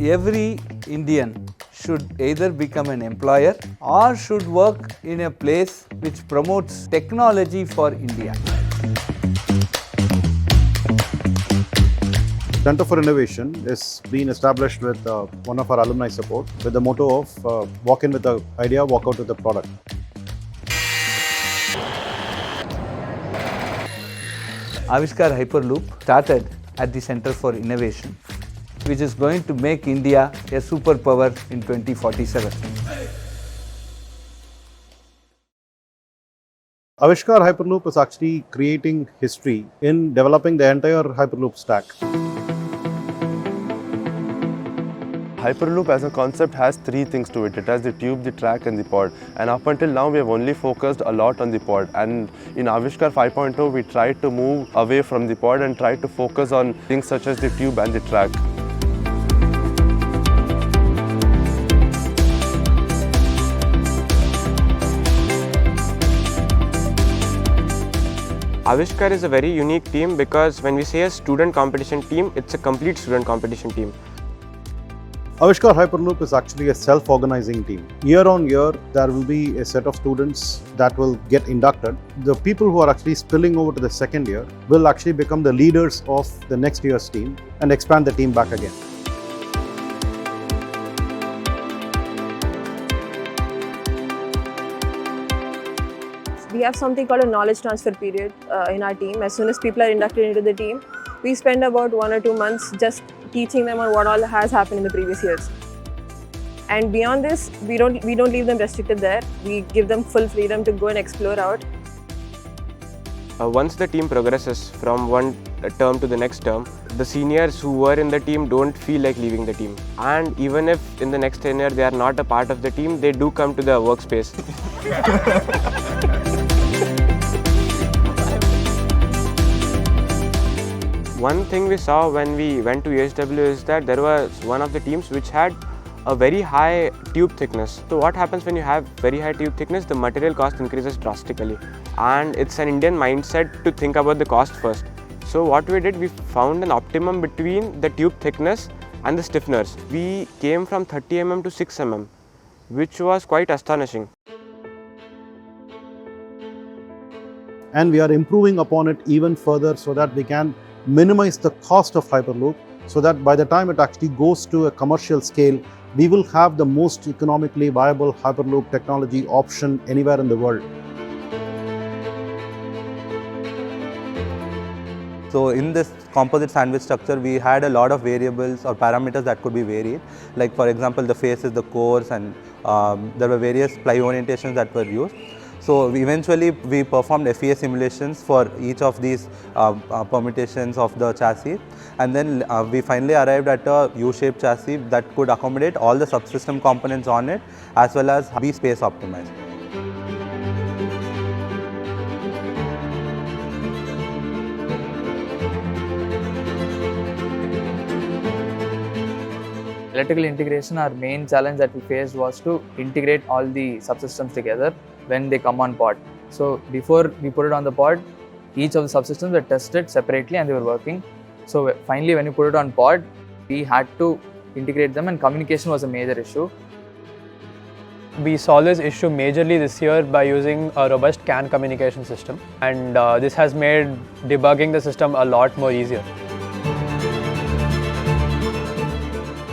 every Indian should either become an employer or should work in a place which promotes technology for India. Center for Innovation is being established with one of our alumni support with the motto of walk in with the idea, walk out with the product. Avishkar Hyperloop started at the Center for Innovation, which is going to make India a superpower in 2047. Avishkar Hyperloop is actually creating history in developing the entire Hyperloop stack. Hyperloop as a concept has three things to it. It has the tube, the track and the pod. And up until now we have only focused a lot on the pod. And in Avishkar 5.0 we tried to move away from the pod and try to focus on things such as the tube and the track. Avishkar is a very unique team because when we say a student competition team, it's a complete student competition team. Avishkar Hyperloop is actually a self-organizing team. Year on year, there will be a set of students that will get inducted. The people who are actually spilling over to the second year will actually become the leaders of the next year's team and expand the team back again. We have something called a knowledge transfer period in our team. As soon as people are inducted into the team, we spend about 1 or 2 months just teaching them on what all has happened in the previous years. And beyond this, we don't leave them restricted there. We give them full freedom to go and explore out. Once the team progresses from one term to the next term, the seniors who were in the team don't feel like leaving the team. And even if in the next tenure they are not a part of the team, they do come to the workspace. One thing we saw when we went to USW is that there was one of the teams which had a very high tube thickness. So what happens when you have very high tube thickness? The material cost increases drastically. And it's an Indian mindset to think about the cost first. So what we did, we found an optimum between the tube thickness and the stiffeners. We came from 30 mm to 6 mm, which was quite astonishing. And we are improving upon it even further so that we can minimize the cost of Hyperloop so that by the time it actually goes to a commercial scale, we will have the most economically viable Hyperloop technology option anywhere in the world. So in this composite sandwich structure, we had a lot of variables or parameters that could be varied. Like for example, the faces, the cores, and there were various ply orientations that were used. So eventually we performed FEA simulations for each of these permutations of the chassis, and then we finally arrived at a U-shaped chassis that could accommodate all the subsystem components on it as well as be space optimized. Electrical integration, our main challenge that we faced was to integrate all the subsystems together when they come on pod. So before we put it on the pod, each of the subsystems were tested separately and they were working. So finally when we put it on pod, we had to integrate them, and communication was a major issue. We solved this issue majorly this year by using a robust CAN communication system, and this has made debugging the system a lot more easier.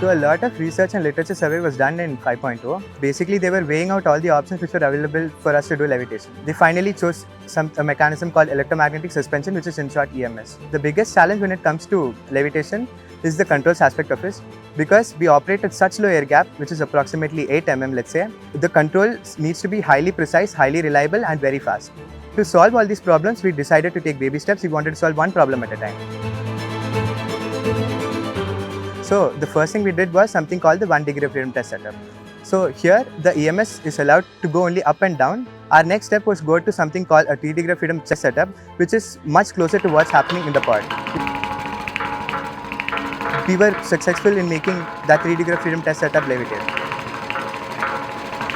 So a lot of research and literature survey was done in 5.0. Basically, they were weighing out all the options which were available for us to do levitation. They finally chose a mechanism called electromagnetic suspension, which is in short EMS. The biggest challenge when it comes to levitation is the controls aspect of it, because we operate at such low air gap, which is approximately 8 mm, let's say. The control needs to be highly precise, highly reliable and very fast. To solve all these problems, we decided to take baby steps. We wanted to solve one problem at a time. So the first thing we did was something called the 1 degree of freedom test setup. So here the EMS is allowed to go only up and down. Our next step was go to something called a 3 degree of freedom test setup, which is much closer to what's happening in the pod. We were successful in making that 3 degree of freedom test setup levitate.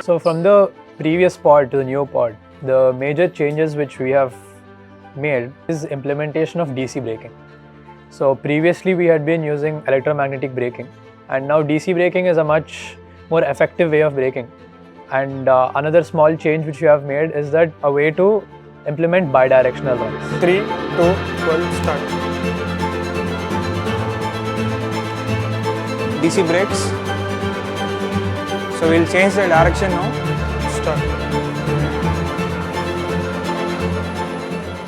So from the previous pod to the new pod, the major changes which we have made is implementation of DC braking. So previously we had been using electromagnetic braking, And now DC braking is a much more effective way of braking. And another small change which we have made is that a way to implement bidirectional runs. 3, 2, 1, start. DC brakes. So we'll change the direction now. Start.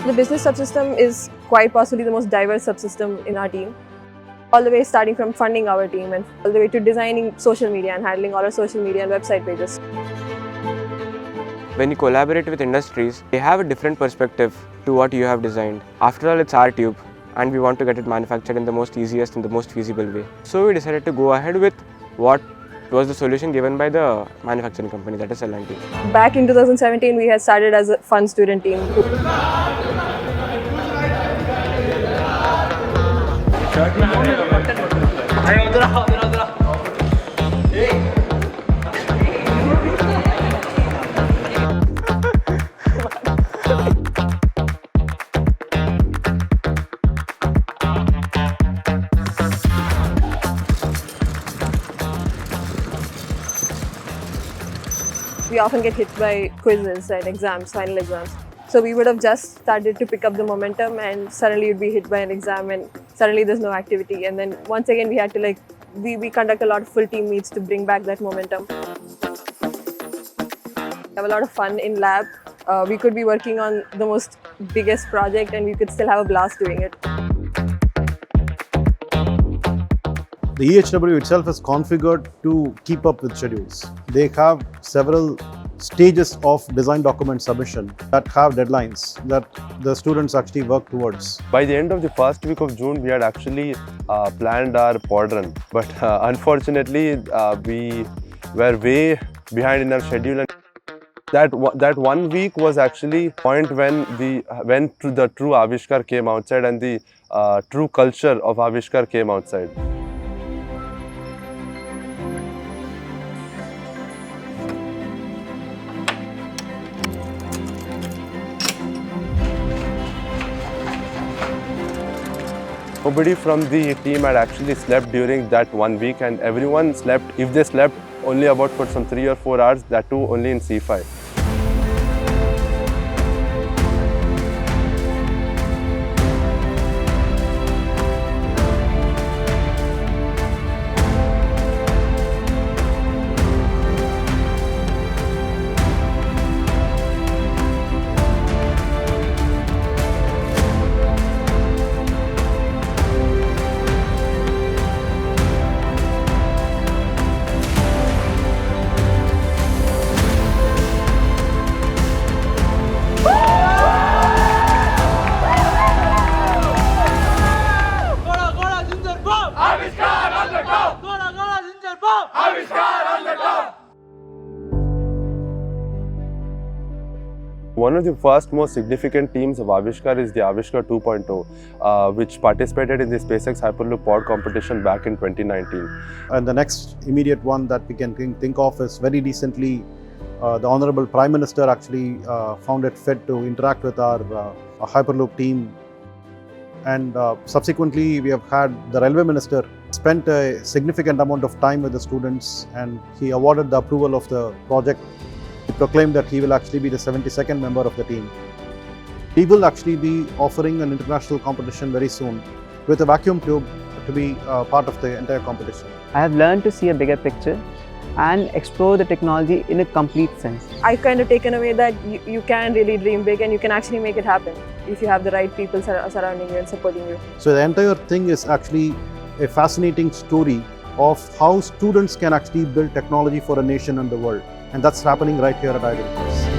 The business subsystem is quite possibly the most diverse subsystem in our team. All the way starting from funding our team and all the way to designing social media and handling all our social media and website pages. When you collaborate with industries, they have a different perspective to what you have designed. After all, it's our tube and we want to get it manufactured in the most easiest and the most feasible way. So we decided to go ahead with what was the solution given by the manufacturing company, that is L&T. Back in 2017, we had started as a fun student team. We often get hit by quizzes and exams, final exams. So we would have just started to pick up the momentum and suddenly you'd be hit by an exam and suddenly there's no activity. And then once again we had to we conduct a lot of full team meets to bring back that momentum. We have a lot of fun in lab. We could be working on the biggest project and we could still have a blast doing it. The EHW itself is configured to keep up with schedules. They have several stages of design document submission that have deadlines that the students actually work towards. By the end of the first week of June, we had actually planned our pod run, but unfortunately, we were way behind in our schedule. And that 1 week was actually point when the true Avishkar came outside and the true culture of Avishkar came outside. Nobody from the team had actually slept during that 1 week, and everyone slept, if they slept, only about for some 3 or 4 hours, that too only in C5. One of the first most significant teams of Avishkar is the Avishkar 2.0, which participated in the SpaceX Hyperloop pod competition back in 2019. And the next immediate one that we can think of is very recently the Honorable Prime Minister actually found it fit to interact with our Hyperloop team. And subsequently, we have had the Railway Minister spent a significant amount of time with the students, and he awarded the approval of the project. He proclaimed that he will actually be the 72nd member of the team. He will actually be offering an international competition very soon with a vacuum tube to be part of the entire competition. I have learned to see a bigger picture and explore the technology in a complete sense. I've kind of taken away that you can really dream big and you can actually make it happen if you have the right people surrounding you and supporting you. So the entire thing is actually a fascinating story of how students can actually build technology for a nation and the world. And that's happening right here at IIT Madras.